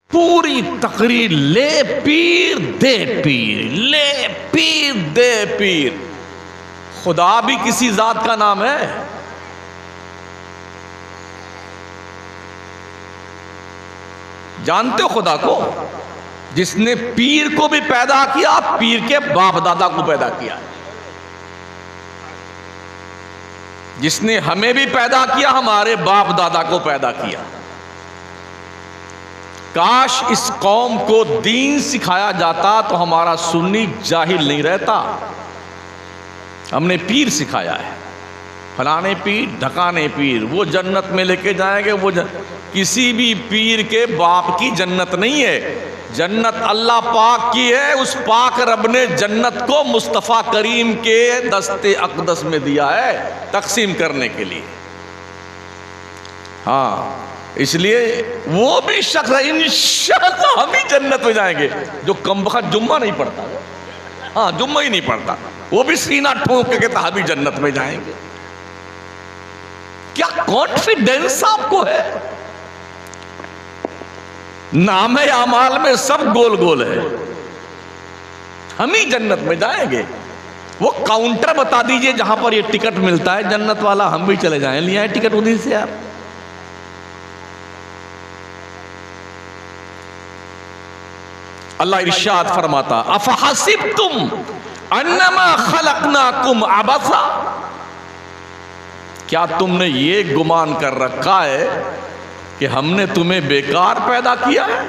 पूरी तकरीर ले पीर दे पीर, ले पीर दे पीर। खुदा भी किसी जात का नाम है? जानते हो खुदा को? जिसने पीर को भी पैदा किया, पीर के बाप दादा को पैदा किया, जिसने हमें भी पैदा किया, हमारे बाप दादा को पैदा किया। काश इस कौम को दीन सिखाया जाता तो हमारा सुन्नी जाहिल नहीं रहता। हमने पीर सिखाया है, फलाने पीर ढकाने पीर, वो जन्नत में लेके जाएंगे। वो किसी भी पीर के बाप की जन्नत नहीं है, जन्नत अल्लाह पाक की है। उस पाक रब ने जन्नत को मुस्तफ़ा करीम के दस्ते अक़दस में दिया है तकसीम करने के लिए। हाँ, इसलिए वो भी शख्स इंशाअल्लाह हम ही जन्नत में जाएंगे जो कमबख्त जुम्मा नहीं पढ़ता। हाँ, जुम्मा ही नहीं पढ़ता, वो भी सीना ठोक के कहता हम ही जन्नत में जाएंगे। क्या कॉन्फिडेंस आपको है? नाम आमाल में सब गोल गोल है, हम ही जन्नत में जाएंगे। वो काउंटर बता दीजिए जहां पर ये टिकट मिलता है जन्नत वाला, हम भी चले जाएं, ले आए टिकट उन्हीं से आप। अल्लाह इरशाद फरमाता अफहसिबतुम अन्नमा खलकनाकुम अबसा, क्या तुमने ये गुमान कर रखा है कि हमने तुम्हें बेकार पैदा किया है?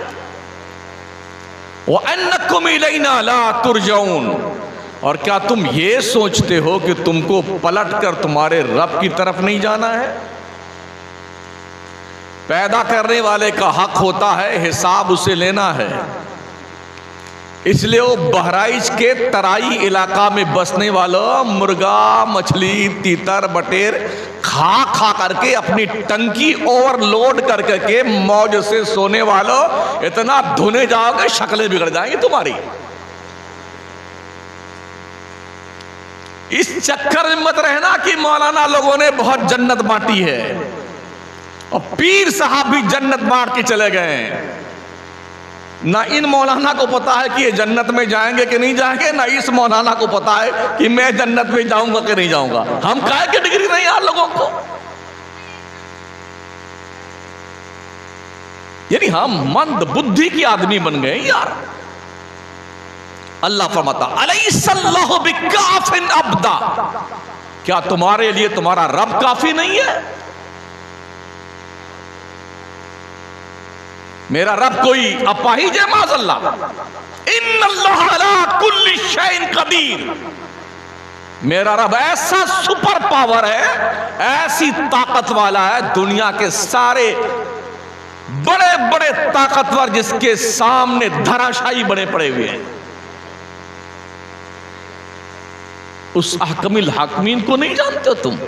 व अन्नकुम इलैना ला तुरजऊन, और क्या तुम ये सोचते हो कि तुमको पलट कर तुम्हारे रब की तरफ नहीं जाना है? पैदा करने वाले का हक होता है हिसाब उसे लेना है। इसलिए वो बहराइच के तराई इलाका में बसने वालों, मुर्गा मछली तीतर बटेर खा खा करके अपनी टंकी ओवरलोड कर करके मौज से सोने वालों, इतना धुने जाओगे शक्लें बिगड़ जाएंगी तुम्हारी। इस चक्कर में मत रहना कि मौलाना लोगों ने बहुत जन्नत बांटी है और पीर साहब भी जन्नत बांट के चले गए। ना इन मौलाना को पता है कि ये जन्नत में जाएंगे कि नहीं जाएंगे, ना इस मौलाना को पता है कि मैं जन्नत में जाऊंगा कि नहीं जाऊंगा। हम काहे की डिग्री नहीं यार लोगों को, यानी हम मंद बुद्धि की आदमी बन गए यार। अल्लाह फरमाता अलैहिस्सल्लाहु बिकाफिन अब्दा, क्या तुम्हारे लिए तुम्हारा रब काफी नहीं है? मेरा रब कोई अपाहिज है? माज़अल्लाह, इन्नल्लाह अला कुल्ली शैइन कदीर, मेरा रब ऐसा सुपर पावर है, ऐसी ताकत वाला है, दुनिया के सारे बड़े बड़े ताकतवर जिसके सामने धराशायी बने पड़े हुए हैं। उस अहकमिल हाकिमीन को नहीं जानते हो तुम?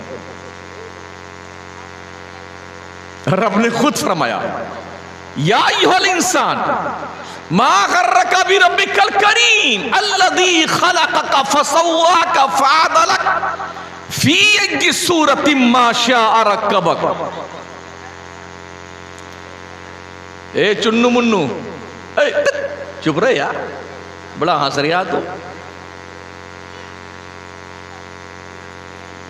रब ने खुद फरमाया या अय्युहल इंसान मा गर्रका बिरब्बिकल करीम अल्लज़ी खलक़का फसव्वाका फ़अदलक फ़ी अय्यि सूरतिन मा शाअ रक्कबक। ए चुन्नू मुन्नू, चुप रहे यार, बड़ा हंस रहा तू।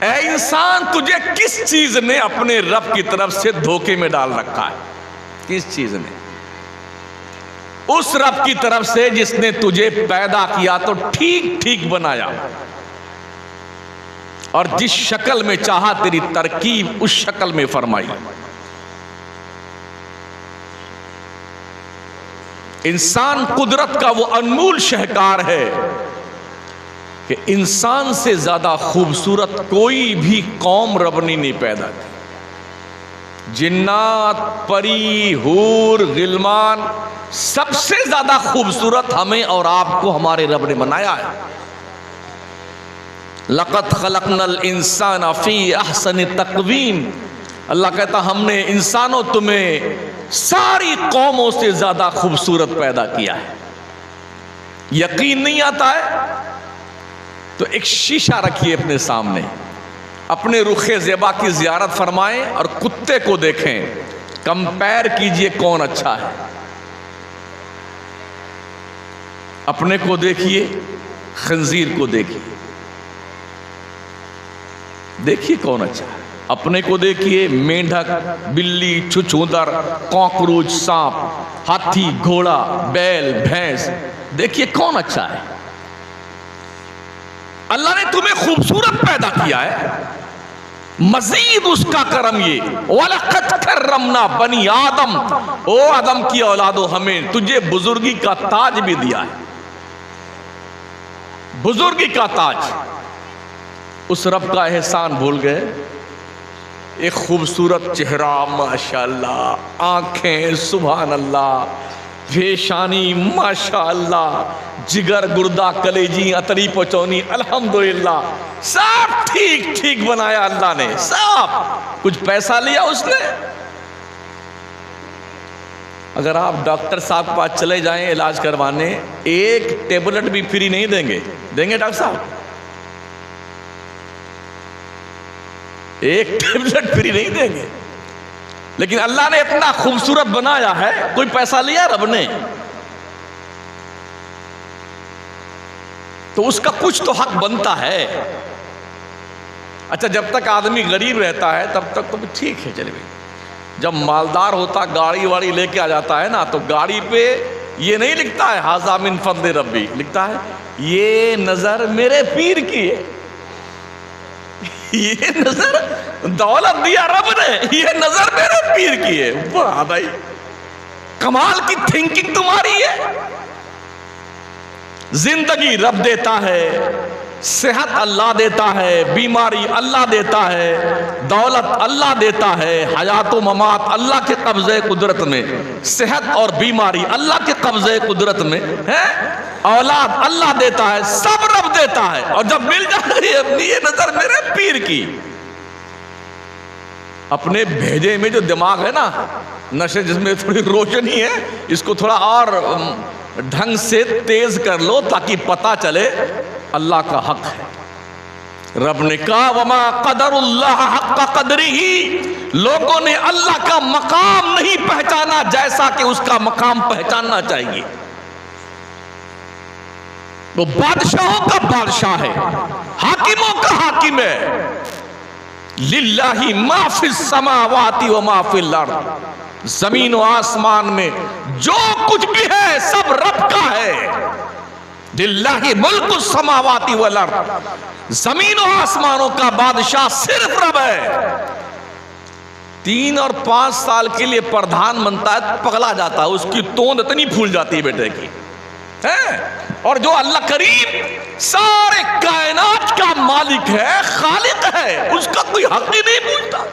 ए इंसान, तुझे किस चीज ने अपने रब की तरफ से धोखे में डाल रखा है? किस चीज ने? उस रब की तरफ से जिसने तुझे पैदा किया तो ठीक ठीक बनाया और जिस शक्ल में चाहा तेरी तरकीब उस शक्ल में फरमाई। इंसान कुदरत का वो अनमोल शहकार है कि इंसान से ज्यादा खूबसूरत कोई भी कौम रब ने नहीं पैदा की। जिन्नात, परी, हूर, गिलमान, सबसे ज्यादा खूबसूरत हमें और आपको हमारे रब ने बनाया है। लक़द खलक़नल इंसान फ़ी अहसनि तक़वीम, अल्लाह कहता हमने इंसानों तुम्हें सारी कौमों से ज्यादा खूबसूरत पैदा किया है। यकीन नहीं आता है तो एक शीशा रखिए अपने सामने, अपने रुखे ज़ेबा की ज़ियारत फरमाएं और कुत्ते को देखें, कंपेयर कीजिए कौन अच्छा है। अपने को देखिए, खंजीर को देखिए, देखिए कौन अच्छा है। अपने को देखिए, मेंढक, बिल्ली, छुछूंदर, कॉकरोच, सांप, हाथी, घोड़ा, बैल, भैंस, देखिए कौन अच्छा है। अल्लाह ने तुम्हें खूबसूरत पैदा किया है, मजीद उसका करम ये, वलक़द कर्रमना बनी आदम, ओ आदम की औलादो, हमें तुझे बुजुर्गी का ताज भी दिया है, बुजुर्गी का ताज। उस रब का एहसान भूल गए। एक खूबसूरत चेहरा, माशाअल्लाह, आंखें सुभान अल्लाह, पेशानी माशाअल्लाह, जिगर, गुर्दा, कलेजी, अतरी, पचौनी, अल्हम्दुलिल्लाह, सब ठीक ठीक बनाया अल्लाह ने, सब। कुछ पैसा लिया उसने? अगर आप डॉक्टर साहब के पास चले जाएं इलाज करवाने, एक टेबलेट भी फ्री नहीं देंगे। देंगे डॉक्टर साहब? एक टेबलेट फ्री नहीं देंगे। लेकिन अल्लाह ने इतना खूबसूरत बनाया है, कोई पैसा लिया रब ने? तो उसका कुछ तो हक बनता है। अच्छा, जब तक आदमी गरीब रहता है तब तक तो ठीक है, चले भाई। जब मालदार होता, गाड़ी वाड़ी लेके आ जाता है ना, तो गाड़ी पे ये नहीं लिखता है हाज़ा मिन फज़्ल रब्बी, लिखता है ये नजर मेरे पीर की है, ये नजर दौलत दिया रब ने, ये नजर मेरे पीर की है। वाह भाई, कमाल की थिंकिंग तुम्हारी है। जिंदगी रब देता है, सेहत अल्लाह देता है, बीमारी अल्लाह देता है, दौलत अल्लाह देता है, हयात ममात अल्लाह के कब्जे कुदरत में, सेहत और बीमारी अल्लाह के कब्जे कुदरत में है, औलाद अल्लाह देता है, सब रब देता है। और जब मिल जाए अपनी ये नजर मेरे पीर की, अपने भेजे में जो दिमाग है ना, नशे जिसमें थोड़ी रोशनी है, इसको थोड़ा और ढंग से तेज कर लो ताकि पता चले अल्लाह का हक है। रब ने कहा वमा क़दरुल्लाह हक़्क़ क़द्रिही, लोगों ने अल्लाह का मकाम नहीं पहचाना जैसा कि उसका मकाम पहचानना चाहिए। वो बादशाहों का बादशाह है, हाकिमों का हाकिम है। लिल्लाहि मा फिस समावाति व मा फिल अर्द, जमीन और आसमान में जो कुछ भी है सब रब का है। लिल्लाहि मुल्कु समावाति वल अर्द, जमीन और आसमानों का बादशाह सिर्फ रब है। 3 और 5 साल के लिए प्रधान बनता है, पगला जाता है, उसकी तोंद इतनी फूल जाती है बेटे की है। और जो अल्लाह करीम सारे कायनात का मालिक है, खालिक है, उसका कोई हक ही नहीं पूछता।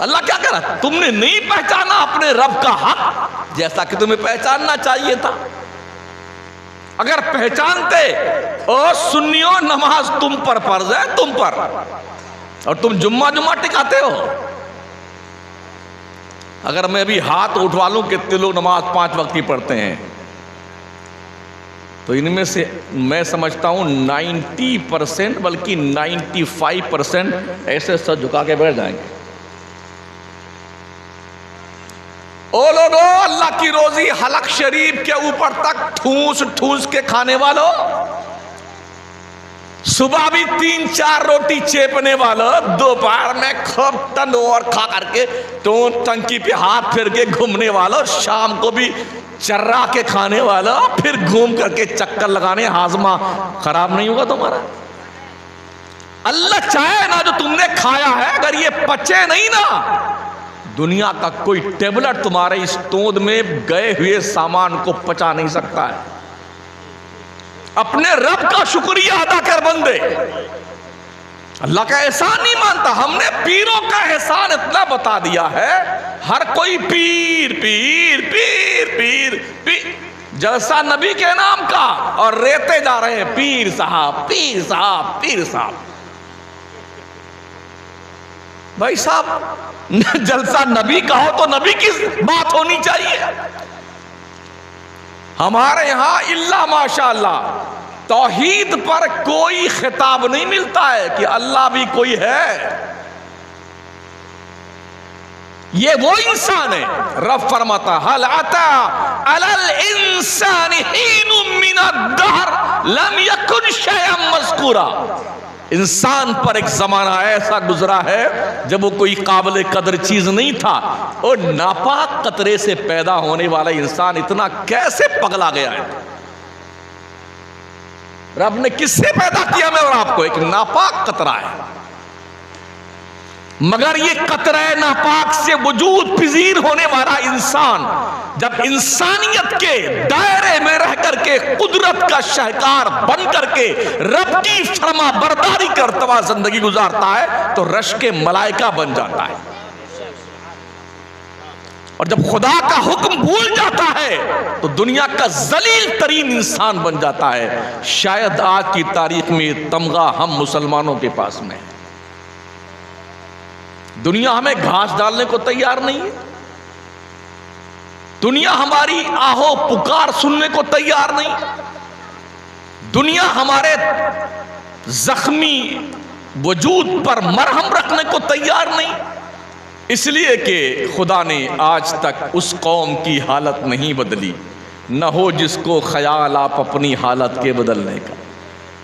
अल्लाह क्या करा, तुमने नहीं पहचाना अपने रब का हक जैसा कि तुम्हें पहचानना चाहिए था। अगर पहचानते, और सुन्नियों नमाज तुम पर फर्ज है, तुम पर, और तुम जुम्मा जुम्मा टिकाते हो। अगर मैं अभी हाथ उठवा लूं कितने लोग नमाज 5 वक्त की पढ़ते हैं, तो इनमें से मैं समझता हूं 90% बल्कि 95% ऐसे सर झुका के बैठ जाएंगे। ओ लोगों, अल्लाह की रोजी हलक शरीफ के ऊपर तक ठूस ठूस के खाने वालों, सुबह भी 3-4 रोटी चेपने वालों, दोपहर में खूब टन और खा करके तो टंकी पे हाथ फेर के घूमने वालों, शाम को भी चर्रा के खाने वाला, फिर घूम करके चक्कर लगाने, हाजमा खराब नहीं होगा तुम्हारा। अल्लाह चाहे ना जो तुमने खाया है, अगर ये पचे नहीं ना, दुनिया का कोई टेबलेट तुम्हारे इस तोंद में गए हुए सामान को पचा नहीं सकता है। अपने रब का शुक्रिया अदा कर बंदे, अल्लाह का एहसान नहीं मानता। हमने पीरों का एहसान इतना बता दिया है, हर कोई पीर पीर पीर पीर पीर, जलसा नबी के नाम का, और रेते जा रहे हैं पीर साहब पीर साहब पीर साहब। भाई साहब, जलसा नबी का हो तो नबी की बात होनी चाहिए। हमारे यहां इल्ला माशाअल्लाह तौहीद पर कोई खिताब नहीं मिलता है कि अल्लाह भी कोई है। ये वो इंसान है। रब फरमाता हल अता अलल इंसान हीनुम मिनद्दहर लम यकुन शयअन मज़कूरा। इंसान पर एक जमाना ऐसा गुजरा है जब वो कोई काबिल कदर चीज नहीं था, और नापाक कतरे से पैदा होने वाला इंसान इतना कैसे पगला गया है। रब ने किससे पैदा किया मैं और आपको? एक नापाक कतरा है, मगर ये कतरा नापाक से वजूद पजीर होने वाला इंसान जब इंसानियत के दायरे में रह करके कुदरत का शाहकार बन करके रब की फरमा बरदारी करता हुआ जिंदगी गुजारता है तो रश के मलाइका बन जाता है। और जब खुदा का हुक्म भूल जाता है तो दुनिया का जलील तरीन इंसान बन जाता है। शायद आज की तारीख में तमगा हम मुसलमानों के पास में है। दुनिया हमें घास डालने को तैयार नहीं है, दुनिया हमारी आहो पुकार सुनने को तैयार नहीं, दुनिया हमारे जख्मी वजूद पर मरहम रखने को तैयार नहीं, इसलिए कि खुदा ने आज तक उस कौम की हालत नहीं बदली। न हो जिसको ख्याल आप अपनी हालत के बदलने का।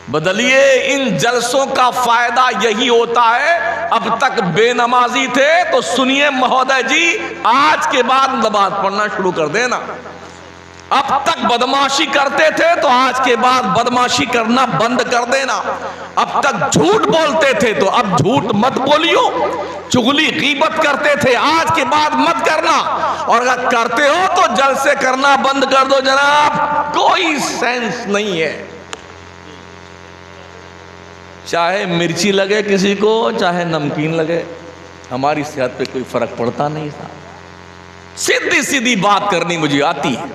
बदलिए, इन जलसों का फायदा यही होता है। अब तक बेनमाजी थे तो सुनिए महोदय जी, आज के बाद नमाज पढ़ना शुरू कर देना। अब तक बदमाशी करते थे तो आज के बाद बदमाशी करना बंद कर देना। अब तक झूठ बोलते थे तो अब झूठ मत बोलियो। चुगली गीबत करते थे, आज के बाद मत करना, और अगर करते हो तो जलसे करना बंद कर दो जनाब, कोई सेंस नहीं है। चाहे मिर्ची लगे किसी को, चाहे नमकीन लगे, हमारी सेहत पे कोई फर्क पड़ता नहीं था। सीधी सीधी बात करनी मुझे आती है।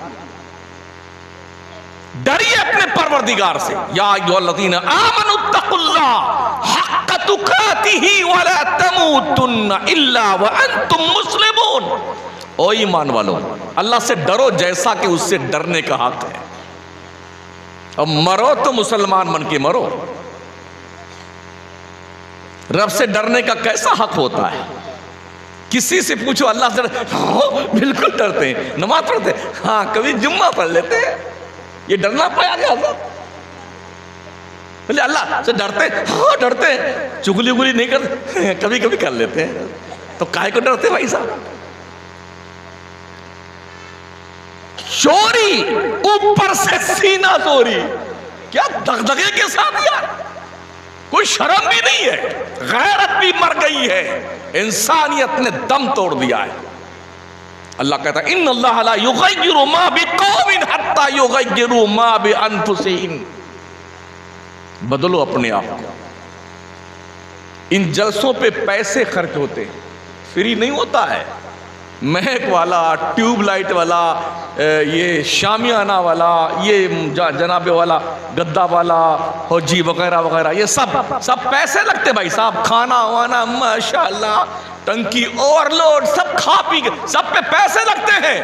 डरिए अपने परवरदिगार से। या अय्युहल्लज़ीना आमनुत्तकुल्लाह हक्क तुकातिही वला तमूतुन्ना इल्ला व अंतुम मुस्लिमून। ओ ईमान वालों, अल्लाह से डरो जैसा कि उससे डरने का हक है, और मरो तो मुसलमान बन के मरो। रब से डरने का कैसा हक होता है? किसी से पूछो अल्लाह से बिल्कुल डरते हैं, नमाज पढ़ते हैं, हाँ कभी जुम्मा पढ़ लेते हैं, ये डरना पाया गया था? बोले अल्लाह से डरते हैं, हाँ डरते हैं, चुगली उगली नहीं करते, कभी कभी कर लेते हैं, तो काहे को डरते भाई साहब? चोरी ऊपर से सीना चोरी, क्या दगदगे के साथ यार, कोई शर्म भी नहीं है, गैरत भी मर गई है, इंसानियत ने दम तोड़ दिया है। अल्लाह कहता है इन्नल्लाह ला युगय्यिरु मा बिकौमिन हत्ता युगय्यिरु मा बिअनफुसिहिम। बदलो अपने आप को। इन जलसों पे पैसे खर्च होते हैं, फ्री नहीं होता है। महक वाला, ट्यूबलाइट वाला, ये शामियाना वाला, ये जनाबे वाला, गद्दा वाला, फौजी वगैरह वगैरह, ये सब पैसे लगते भाई साहब। खाना वाना माशाल्लाह, टंकी ओवरलोड, सब खा पी के सब पे पैसे लगते हैं।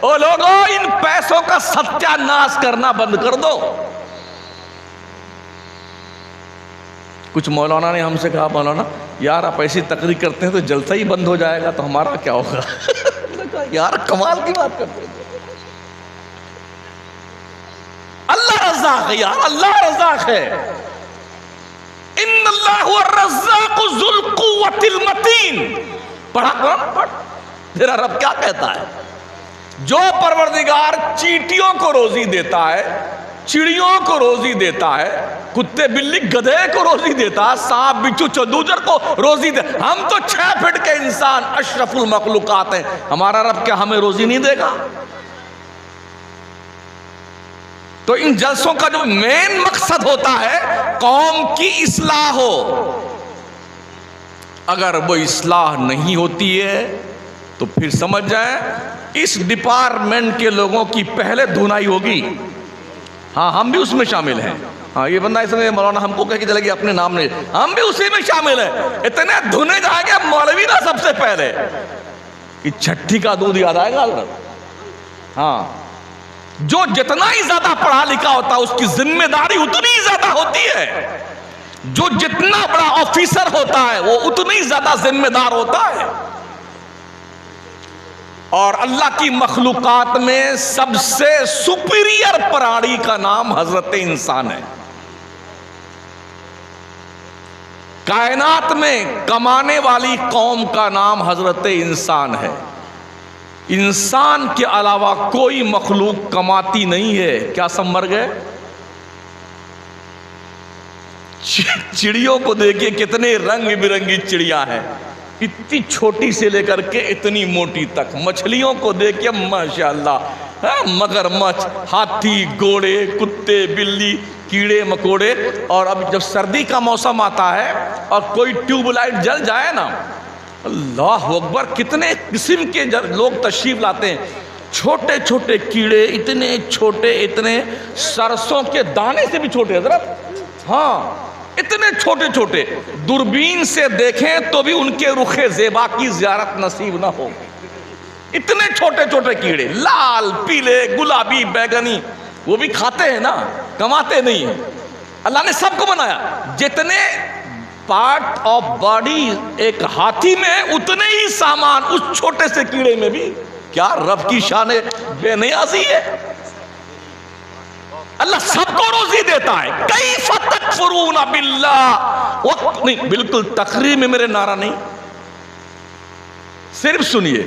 ओ लोगों, इन पैसों का सत्यानाश करना बंद कर दो। कुछ मौलाना ने हमसे कहा, मौलाना यार आप ऐसी तकरीर करते हैं तो जलसा ही बंद हो जाएगा, तो हमारा क्या होगा? यार कमाल की बात करते हैं। अल्लाह रज़्ज़ाक़ है यार, अल्लाह रज़्ज़ाक़ है। इन्नल्लाहु अर्रज़्ज़ाक़ु ज़ुल क़ुव्वतिल मतीन। पढ़ा पढ़, तेरा रब क्या कहता है? जो परवरदिगार चींटियों को रोजी देता है, चिड़ियों को रोजी देता है, कुत्ते बिल्ली गधे को रोजी देता है, सांप बिच्छू चंदूजर को रोजी दे, हम तो 6 फीट के इंसान अशरफुल मखलूकात हैं, हमारा रब क्या हमें रोजी नहीं देगा? तो इन जलसों का जो मेन मकसद होता है कौम की इस्लाह हो। अगर वो इस्लाह नहीं होती है तो फिर समझ जाए इस डिपार्टमेंट के लोगों की पहले धुनाई होगी। हाँ, हम भी उसमें शामिल हैं। हाँ, ये बंदा इसमें मौलाना हमको कह के चले गए अपने नाम ने, हम भी उसी में शामिल हैं। इतने धुने जाएंगे मौलवी ना सबसे पहले कि छठी का दूध याद आएगा। हाँ, जो जितना ही ज्यादा पढ़ा लिखा होता है उसकी जिम्मेदारी उतनी ही ज्यादा होती है। जो जितना बड़ा ऑफिसर होता है वो उतनी ज्यादा जिम्मेदार होता है। और अल्लाह की मखलूकात में सबसे सुपीरियर प्राणी का नाम हजरत इंसान है। कायनात में कमाने वाली कौम का नाम हजरत इंसान है। इंसान के अलावा कोई मखलूक कमाती नहीं है। क्या सब मर गए? चिड़ियों को देखिए, कितने रंग बिरंगी चिड़िया है, इतनी छोटी से लेकर के इतनी मोटी तक। मछलियों को देखिए माशाअल्लाह, मगरमच्छ, हाथी, घोड़े, कुत्ते, बिल्ली, कीड़े मकोड़े। और अब जब सर्दी का मौसम आता है और कोई ट्यूबलाइट जल जाए ना, अल्लाह अकबर, कितने किस्म के लोग तशरीफ लाते हैं। छोटे छोटे कीड़े, इतने छोटे, इतने सरसों के दाने से भी छोटे हजरत, हाँ इतने छोटे छोटे, दूरबीन से देखें तो भी उनके रुखे ज़ेबा की ज़ियारत नसीब ना हो। इतने छोटे छोटे कीड़े, लाल, पीले, गुलाबी, बैगनी, वो भी खाते हैं ना, कमाते नहीं है। अल्लाह ने सबको बनाया। जितने पार्ट ऑफ बॉडी एक हाथी में, उतने ही सामान उस छोटे से कीड़े में भी। क्या रब की शान बेनियाज़ी है। अल्लाह सबको रोजी देता है। कैफ़ तकफुरून बिल्लाह। नहीं, बिल्कुल तकरीर में मेरे नारा नहीं, सिर्फ सुनिए।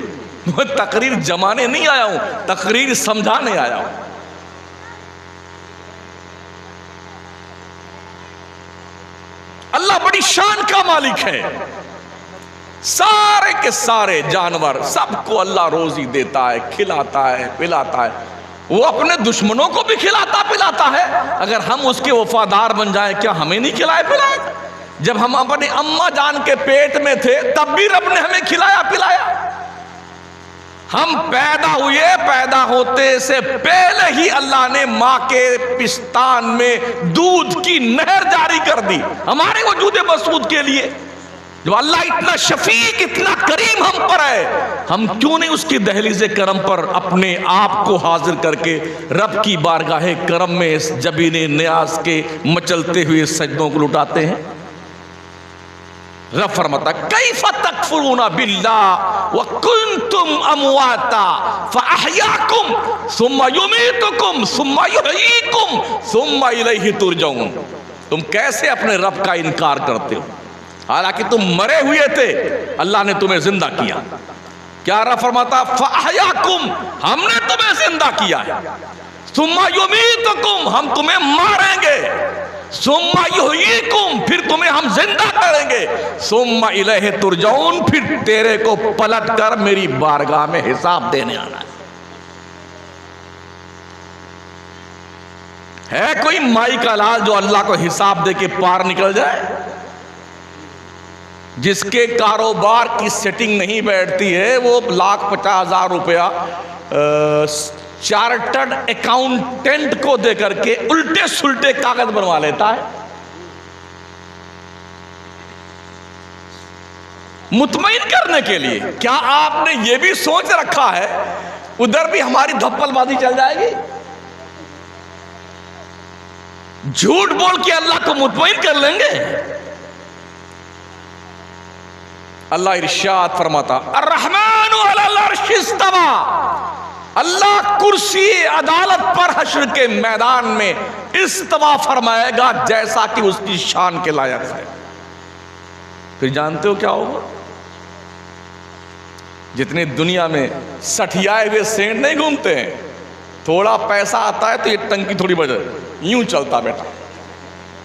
मैं तकरीर जमाने नहीं आया हूं, तकरीर समझाने आया हूं। अल्लाह बड़ी शान का मालिक है। सारे के सारे जानवर, सबको अल्लाह रोजी देता है, खिलाता है, पिलाता है। वो अपने दुश्मनों को भी खिलाता पिलाता है। अगर हम उसके वफादार बन जाएं, क्या हमें नहीं खिलाए पिलाए? जब हम अपने अम्मा जान के पेट में थे तब भी रब ने हमें खिलाया पिलाया। हम पैदा हुए, पैदा होते से पहले ही अल्लाह ने माँ के पिस्तान में दूध की नहर जारी कर दी हमारे वजूद मसूद के लिए। जो अल्लाह इतना शफीक, इतना करीम हम पर है, हम क्यों नहीं उसकी दहलीज़े करम पर अपने आप को हाजिर करके रब की बारगाहे करम में इस जबीने नियाज के मचलते हुए सजदों को लुटाते हैं। रब फरमाता, कैफ़ तकफुरून बिल्लाह व कुंतुम अमवाता फअहयाकुम सुम्मा युमीतुकुम सुम्मा युहयीकुम सुम्मा इलैहि तुरजऊन। तुम कैसे अपने रब का इनकार करते हो, हालांकि तुम मरे हुए थे, अल्लाह ने तुम्हें जिंदा किया। क्या रब फरमाता, फअहयाकुम, हमने तुम्हें जिंदा किया है। सुम्मा युमीतुकुम, हम तुम्हें मारेंगे। सुम्मा युहयीकुम, फिर तुम्हें हम जिंदा करेंगे। सुम्मा इलैहि तुरजऊन, फिर तेरे को पलट कर मेरी बारगाह में हिसाब देने आना है। कोई माई का लाल जो अल्लाह को हिसाब दे के पार निकल जाए? जिसके कारोबार की सेटिंग नहीं बैठती है, वो 1,50,000 रुपया चार्टर्ड अकाउंटेंट को देकर के उल्टे सुल्टे कागज बनवा लेता है। मुतमईन करने के लिए। क्या आपने ये भी सोच रखा है उधर भी हमारी धप्पलबाजी चल जाएगी? झूठ बोल के अल्लाह को मुतमईन कर लेंगे? अल्लाह इरशाद फरमाता, अर्रहमानु अलल अर्श इस्तवा, अल्लाह कुर्सी अदालत पर हश्र के मैदान में इस्तवा फरमाएगा जैसा कि उसकी शान के लायक है। फिर जानते हो क्या होगा? जितने दुनिया में सठियाए हुए सेंट नहीं घूमते हैं, थोड़ा पैसा आता है तो ये टंकी थोड़ी बजे यूं चलता बेटा,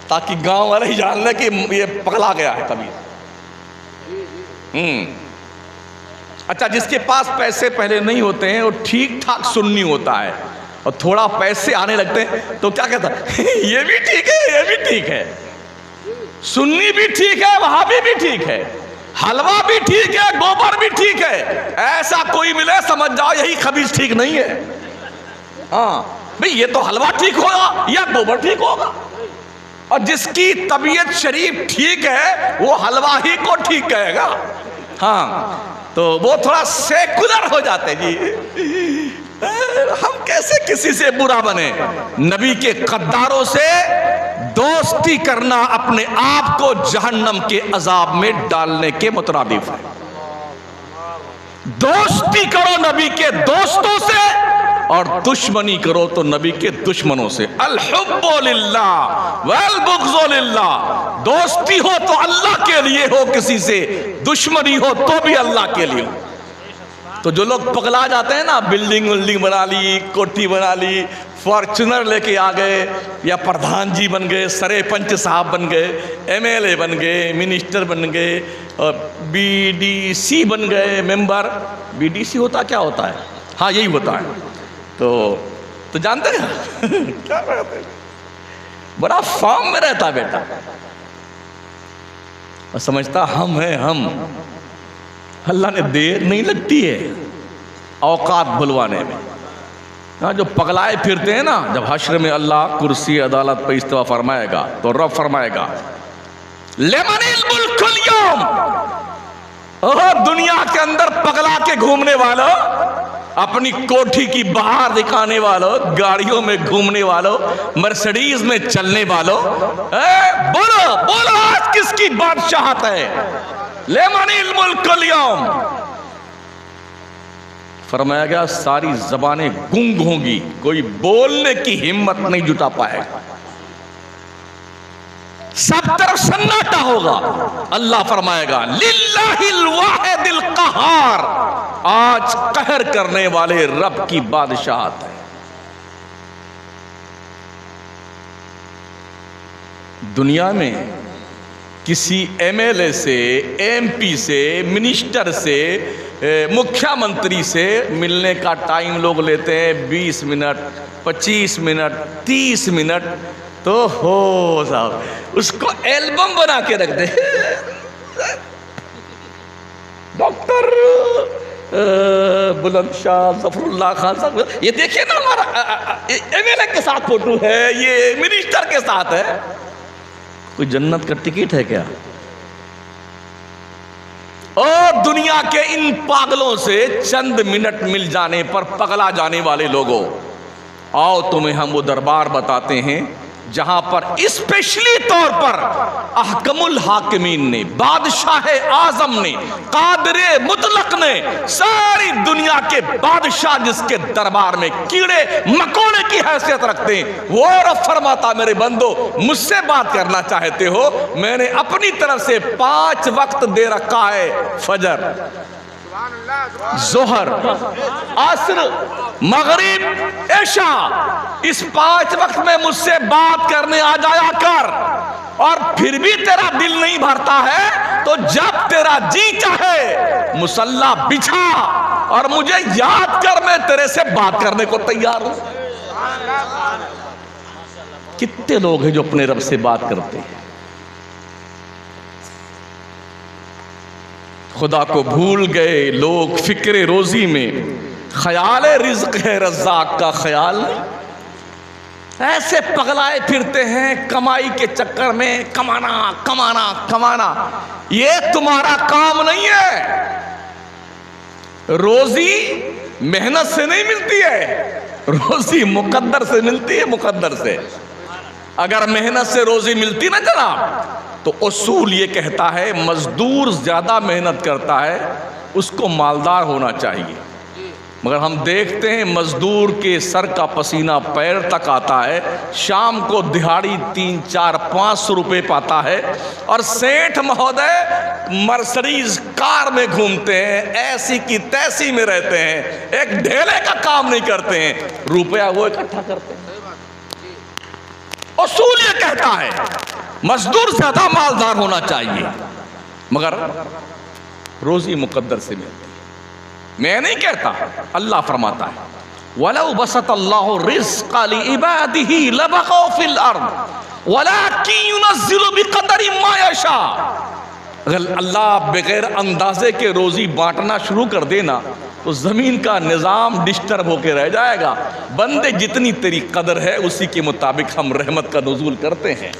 ताकि गांव वाले ही जान ले कि ये पगला गया है कभी। अच्छा, जिसके पास पैसे पहले नहीं होते हैं वो ठीक ठाक सुन्नी होता है, और थोड़ा पैसे आने लगते हैं तो क्या कहता है ये भी ठीक है, ये भी ठीक है, सुन्नी भी ठीक है, वहाबी भी ठीक है, हलवा भी ठीक है, गोबर भी ठीक है। ऐसा कोई मिले समझ जाओ यही खबीज ठीक नहीं है। हाँ भाई, ये तो हलवा ठीक होगा या गोबर ठीक होगा। और जिसकी तबीयत शरीफ ठीक है वो हलवा ही को ठीक कहेगा। हाँ, तो वो थोड़ा सेकुलर हो जाते जी। हम कैसे किसी से बुरा बने? नबी के कद्दारों से दोस्ती करना अपने आप को जहन्नम के अजाब में डालने के मुतरादिफ है। दोस्ती करो नबी के दोस्तों से और दुश्मनी करो तो नबी के दुश्मनों से। अल हुब्बु लिल्लाह वल बुग़्ज़ु लिल्लाह। दोस्ती हो तो अल्लाह के लिए हो, किसी से दुश्मनी हो तो भी अल्लाह के लिए हो। तो जो लोग पगला जाते हैं ना, बिल्डिंग विल्डिंग बना ली, कोठी बना ली, फॉर्च्यूनर लेके आ गए, या प्रधान जी बन गए, सरे पंच साहब बन गए, एमएलए बन गए, मिनिस्टर बन गए, बीडीसी बन गए मेंबर। बीडीसी होता क्या होता है? हाँ यही होता है। तो जानते हैं क्या रहता है? बड़ा फॉर्म में रहता बेटा, और समझता हम हैं हम। अल्लाह ने देर नहीं लगती है औकात बुलवाने में। हाँ, जो पगलाए फिरते हैं ना, जब हश्र में अल्लाह कुर्सी अदालत पर इस्तिवा फरमाएगा तो रब फरमाएगा लिमनिल मुल्कुल यौम। ओह दुनिया के अंदर पगला के घूमने वालों, अपनी कोठी की बाहर दिखाने वालों, गाड़ियों में घूमने वालों, मर्सिडीज में चलने वालों, बोलो बोलो आज किसकी बादशाहत है? लिमनिल मुल्कुल यौम। फरमाया गया सारी जबानें गुंग होंगी, कोई बोलने की हिम्मत नहीं जुटा पाएगा, सब तरफ सन्नाटा होगा। अल्लाह फरमाएगा लिल्लाहिल वाहिदिल कहार। आज कहर करने वाले रब की बादशाहत है। दुनिया में किसी एमएलए से, एमपी से, मिनिस्टर से, मुख्यमंत्री से मिलने का टाइम लोग लेते हैं 20 मिनट, 25 मिनट, 30 मिनट। तो हो साहब उसको एल्बम बना के रख दे। डॉक्टर बुलंदशाह ज़फरुल्लाह खान साहब, ये देखिए ना हमारा एमएलए के साथ फोटो है, ये मिनिस्टर के साथ है। कोई जन्नत का टिकट है क्या? और दुनिया के इन पागलों से चंद मिनट मिल जाने पर पगला जाने वाले लोगों, आओ तुम्हें हम वो दरबार बताते हैं जहां पर स्पेशली तौर पर अहकमुल हाकिमीन ने, बादशाह आजम ने, कादिर मुतलक ने, सारी दुनिया के बादशाह जिसके दरबार में कीड़े मकोड़े की हैसियत रखते हैं, वो रब फरमाता मेरे बंदो मुझसे बात करना चाहते हो, मैंने अपनी तरफ से 5 वक्त दे रखा है। फजर, जोहर, असर, मगरिब, इशा, इस 5 वक्त में मुझसे बात करने आ जाया कर। और फिर भी तेरा दिल नहीं भरता है तो जब तेरा जी चाहे मुसल्ला बिछा और मुझे याद कर, मैं तेरे से बात करने को तैयार हूं। कितने लोग हैं जो अपने रब से बात करते हैं? खुदा को भूल गए लोग फिक्रे रोजी में, ख्याल रिज़्क़ है रज़्ज़ाक़ का ख्याल नहीं। ऐसे पगलाए फिरते हैं कमाई के चक्कर में, कमाना कमाना कमाना। ये तुम्हारा काम नहीं है। रोजी मेहनत से नहीं मिलती है, रोजी मुकद्दर से मिलती है, मुकद्दर से। अगर मेहनत से रोजी मिलती ना जनाब, तो उसूल ये कहता है मजदूर ज्यादा मेहनत करता है उसको मालदार होना चाहिए। मगर हम देखते हैं मजदूर के सर का पसीना पैर तक आता है, शाम को दिहाड़ी 3, 4, 500 रुपये पाता है, और सेठ महोदय मर्सिडीज कार में घूमते हैं, ऐसी की तैसी में रहते हैं, एक ढेले का काम नहीं करते हैं, रुपया वो इकट्ठा करते हैं। उसूल ये कहता है मजदूर ज्यादा मालदार होना चाहिए, मगर रोजी मुकद्दर से मिलती। मैं नहीं कहता, अल्लाह फरमाता है वलौ बसतल्लाहु रिज़्क़ लिइबादिही लबग़ौ फिल अर्द वलाकिन युनज़्ज़िलु बिक़दरि मा यशा। अगर अल्लाह बगैर अंदाजे के रोजी बांटना शुरू कर देना तो जमीन का निजाम डिस्टर्ब होकर रह जाएगा। बंदे जितनी तेरी कदर है उसी के मुताबिक हम रहमत का नुज़ूल करते हैं।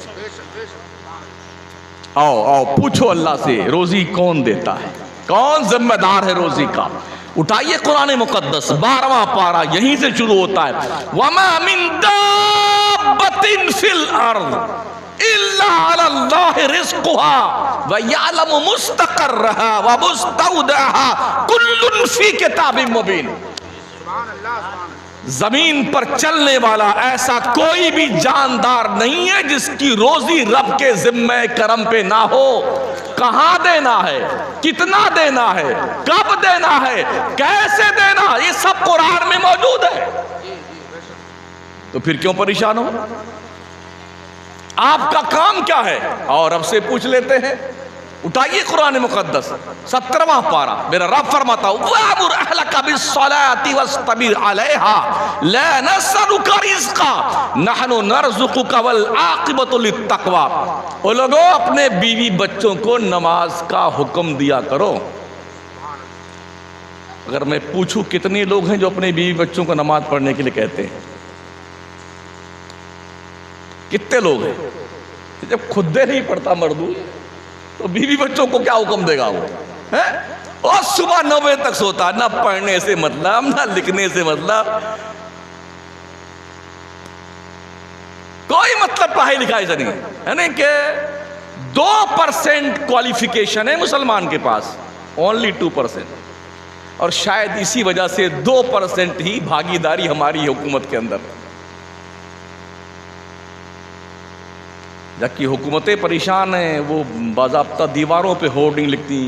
आओ आओ पूछो अल्लाह से रोजी कौन देता है, कौन जिम्मेदार है रोजी का। उठाइए कुरान मुकद्दस 12वां पारा, यहीं से शुरू होता है वमा मिन दाब्बतिन फिल अर्द इल्ला अल्लाह रिज़्क़ुहा व यअलमु मुस्तक़र्रहा व मुस्तौदअहा कुल्लुन फी किताबिन मुबीन। जमीन पर चलने वाला ऐसा कोई भी जानदार नहीं है जिसकी रोजी रब के जिम्मे करम पे ना हो। कहां देना है, कितना देना है, कब देना है, कैसे देना, ये सब कुरान में मौजूद है। तो फिर क्यों परेशान हो? आपका काम क्या है? और अब से पूछ लेते हैं। उठाइए कुरान मुकद्दस 17वां पारा, मेरा रब फरमाता हूं वअमुर अहलका बिस्सलाति वस्तबिर अलैहा ला नसअलुका रिज़्क़ा नहनु नरज़ुकुका वल आक़िबतु लित्तक़वा। ओ लोगों, अपने बीवी बच्चों को नमाज का हुक्म दिया करो। अगर मैं पूछूं कितने लोग हैं जो अपने बीवी बच्चों को नमाज पढ़ने के लिए कहते हैं? कितने लोग हैं? जब खुद नहीं पढ़ता मर्दू तो बीवी बच्चों को क्या हुक्म देगा वो है? और सुबह 9 बजे तक सोता, ना पढ़ने से मतलब, ना लिखने से मतलब, कोई मतलब पढ़ाई लिखाई से नहीं है ना। कि 2% क्वालिफिकेशन है मुसलमान के पास, ओनली 2%। और शायद इसी वजह से 2% ही भागीदारी हमारी हुकूमत के अंदर, जबकि हुकूमतें परेशान हैं। वो बाज़ाब्ता दीवारों पे होर्डिंग लिखती,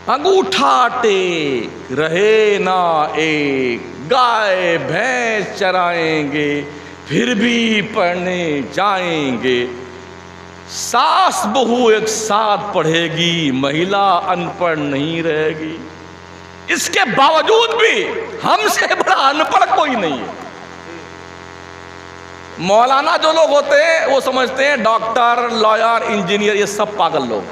अंगूठा टेक रहे ना एक, गाय भैंस चराएंगे फिर भी पढ़ने जाएंगे, सास बहू एक साथ पढ़ेगी, महिला अनपढ़ नहीं रहेगी। इसके बावजूद भी हमसे बड़ा अनपढ़ कोई नहीं है। मौलाना जो लोग होते हैं वो समझते हैं डॉक्टर, लॉयर, इंजीनियर ये सब पागल लोग।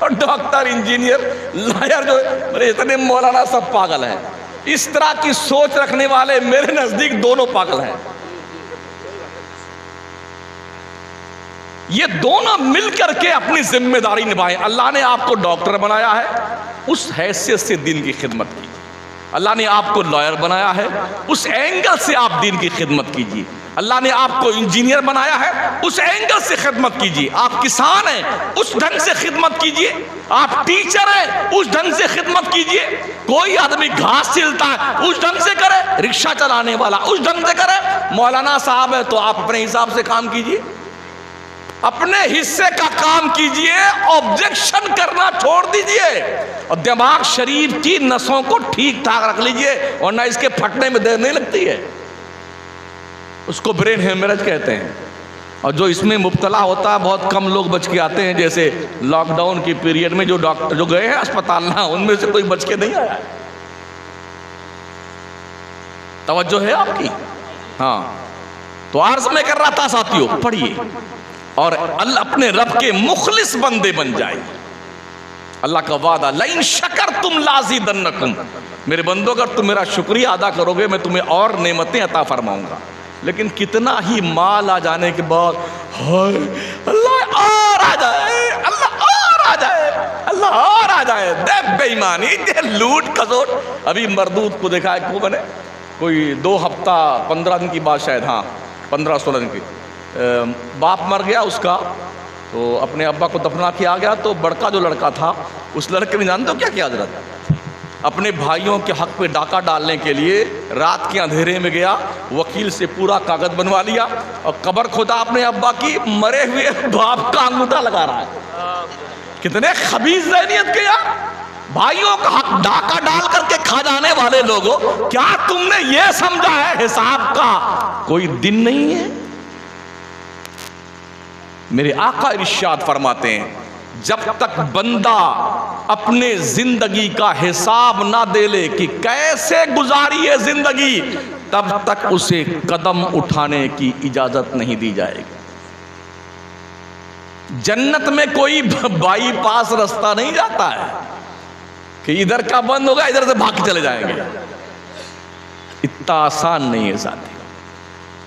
और डॉक्टर, इंजीनियर, लॉयर जो अरे इतने मौलाना सब पागल हैं। इस तरह की सोच रखने वाले मेरे नजदीक दोनों पागल हैं। ये दोनों मिलकर के अपनी जिम्मेदारी निभाएं। अल्लाह ने आपको डॉक्टर बनाया है, उस हैसियत से दीन की खिदमत कीजिए। अल्लाह ने आपको लॉयर बनाया है, उस एंगल से आप दीन की खिदमत कीजिए। अल्लाह ने आपको इंजीनियर बनाया है, उस एंगल से खिदमत कीजिए। आप किसान हैं, उस ढंग से खिदमत कीजिए। आप टीचर हैं, उस ढंग से खिदमत कीजिए। कोई आदमी घास छिलता है, उस ढंग से करे। रिक्शा चलाने वाला उस ढंग से करे। मौलाना साहब है तो आप अपने हिसाब से काम कीजिए, अपने हिस्से का काम कीजिए, ऑब्जेक्शन करना छोड़ दीजिए और दिमाग शरीफ की नसों को ठीक ठाक रख लीजिए, वरना इसके फटने में देर नहीं लगती है। उसको ब्रेन हेमरेज कहते हैं। और जो इसमें मुब्तला होता है बहुत कम लोग बच के आते हैं। जैसे लॉकडाउन की पीरियड में जो डॉक्टर जो गए हैं अस्पताल ना, उनमें से कोई बच के नहीं आया। तवज्जो है आपकी? हाँ, तो अर्ज में कर रहा था साथियों, पढ़िए और अल्लाह अपने रब के मुखलिस बंदे बन जाए। अल्लाह का वादा, लइन शकरतुम लाज़िदन्नकुम, मेरे बंदों अगर तुम मेरा शुक्रिया अदा करोगे मैं तुम्हें और नेमतें अता फरमाऊंगा। लेकिन कितना ही माल आ जाने के बाद हाय अल्लाह और आ जाए, अल्लाह और आ जाए, अल्लाह और आ जाए। दे बेईमानी, दे लूट खसोट। अभी मरदूद को देखा है, को बने कोई 2 हफ्ता 15 दिन की बात शायद, हाँ 15-16 दिन की, बाप मर गया उसका, तो अपने अब्बा को दफना के आ गया। तो बड़का जो लड़का था, उस लड़के ने जानते हो क्या किया हजरत? अपने भाइयों के हक पे डाका डालने के लिए रात के अंधेरे में गया, वकील से पूरा कागज बनवा लिया और कब्र खोदा अपने अब्बा की, मरे हुए बाप का अंगूठा लगा रहा है। कितने खबीज ज़हनियत के यार, भाइयों का हक डाका डाल करके खा जाने वाले लोगों, क्या तुमने ये समझा है हिसाब का कोई दिन नहीं है? मेरे आका इरशाद फरमाते हैं, जब तक बंदा अपने जिंदगी का हिसाब ना दे ले कि कैसे गुजारी है जिंदगी, तब तक उसे कदम उठाने की इजाजत नहीं दी जाएगी। जन्नत में कोई बाईपास रास्ता नहीं जाता है कि इधर का बंद होगा इधर से भाग के चले जाएंगे। इतना आसान नहीं है साथी।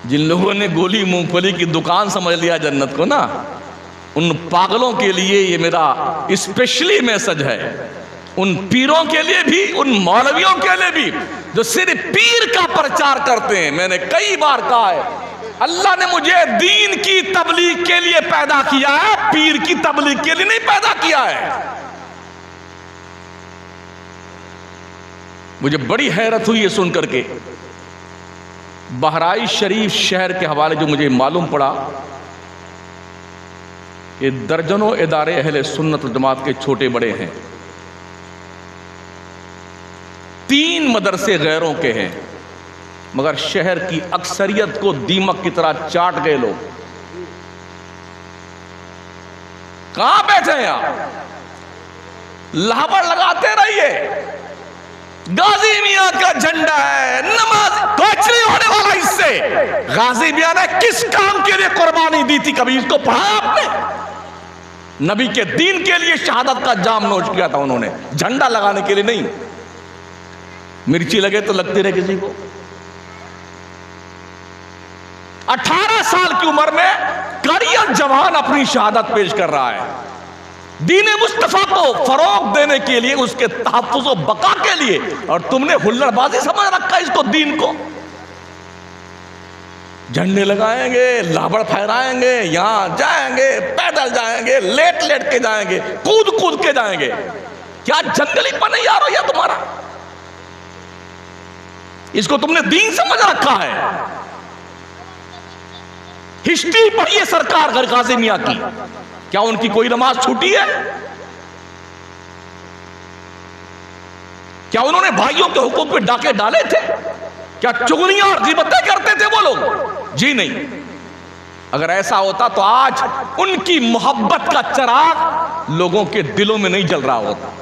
जिन लोगों ने गोली मूंगफली की दुकान समझ लिया जन्नत को ना, उन पागलों के लिए ये मेरा स्पेशली मैसेज है। उन पीरों के लिए भी, उन मौलवियों के लिए भी जो सिर्फ पीर का प्रचार करते हैं। मैंने कई बार कहा है, अल्लाह ने मुझे दीन की तबलीग के लिए पैदा किया है, पीर की तबलीग के लिए नहीं पैदा किया है। मुझे बड़ी हैरत हुई है सुन करके। बहराइच शरीफ शहर के हवाले जो मुझे मालूम पड़ा कि दर्जनों इदारे अहले सुन्नत वल जमात के छोटे बड़े हैं, 3 मदरसे गैरों के हैं, मगर शहर की अक्सरियत को दीमक की तरह चाट गए लोग। कहां बैठे हैं आप? लाहबड़ लगाते रहिए, गाजी मियां का झंडा है, नमाज कुछ नहीं होने वाला इससे। गाजी मियां ने किस काम के लिए कुर्बानी दी थी, कभी इसको पढ़ा आपने? नबी के दीन के लिए शहादत का जाम नोच किया था उन्होंने, झंडा लगाने के लिए नहीं। मिर्ची लगे तो लगती रहे किसी को। 18 साल की उम्र में करियर जवान अपनी शहादत पेश कर रहा है, दीन मुस्तफा को फरोग देने के लिए, उसके तहफ्फुज़ व बका के लिए, और तुमने हुल्लड़बाजी समझ रखा इसको, दीन को। झंडे लगाएंगे, लाबड़ फहराएंगे, यहां जाएंगे, पैदल जाएंगे, लेट लेट के जाएंगे, कूद कूद के जाएंगे। क्या जंगलीपन है यारो या तुम्हारा? इसको तुमने दीन समझ रखा है? हिस्ट्री पढ़िए सरकार गाजी मियां की, क्या उनकी कोई नमाज छूटी है? क्या उन्होंने भाइयों के हुकूक पे डाके डाले थे? क्या चुगलियां और ग़ीबतें करते थे वो लोग? जी नहीं। अगर ऐसा होता तो आज उनकी मोहब्बत का चिराग लोगों के दिलों में नहीं जल रहा होता।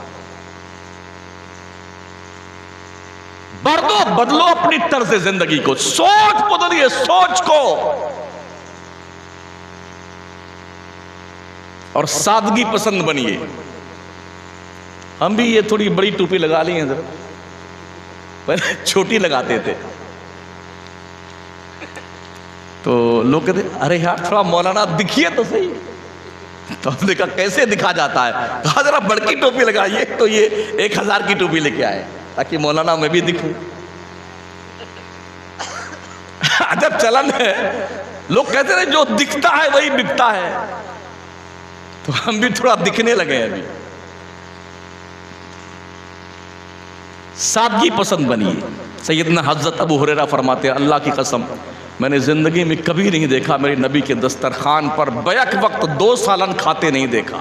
बदलो बदलो अपनी तर्ज जिंदगी को, सोच बदलिए, सोच को, और सादगी पसंद बनिए। हम भी ये थोड़ी बड़ी टोपी लगा ली है, पहले छोटी लगाते थे तो लोग कहते अरे यार थोड़ा मौलाना दिखिए तो सही। तो हमने कहा कैसे दिखा जाता है? कहा जरा बड़की टोपी लगाइए। तो ये 1000 की टोपी लेके आए ताकि मौलाना मैं भी दिखूं। अजब चलन है, लोग कहते हैं जो दिखता है वही बिकता है। तो हम भी थोड़ा दिखने लगे अभी। सादगी पसंद बनिए। सैयदना हज़रत अबू हुरैरा फरमाते हैं, अल्लाह की कसम मैंने ज़िंदगी में कभी नहीं देखा मेरे नबी के दस्तरखान पर बैक वक्त 2 सालन खाते नहीं देखा।